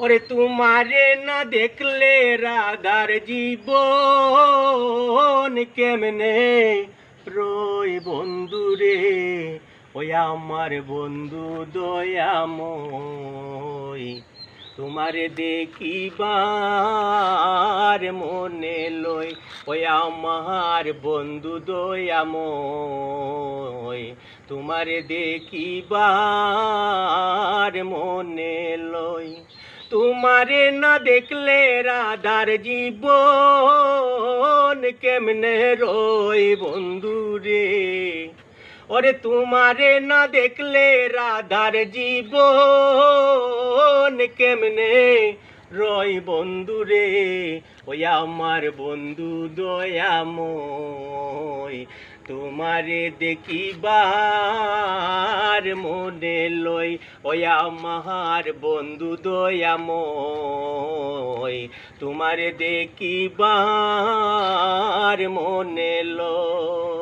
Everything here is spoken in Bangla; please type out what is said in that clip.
ওরে তোমারে না দেখলে রাধার জীবন কেমনে রই বন্ধুরে, ওই আমার বন্ধু দয়াময়। তোমারে দেখিবার মনে লই, ওই আমার বন্ধু দয়াময়। তোমারে দেখিবার মনে লই, তোমারে না দেখলে রাধার জীবন কেমনে রই বন্ধুরে। ওরে তোমারে না দেখলে রাধার জীবন কেমনে রই বন্ধুরে, ওই আমার বন্ধু দয়াময়। তোমারে দেখিবার মনে লই, ওই আমার বন্ধু দয়াময়। তোমারে দেখিবার মনে লই।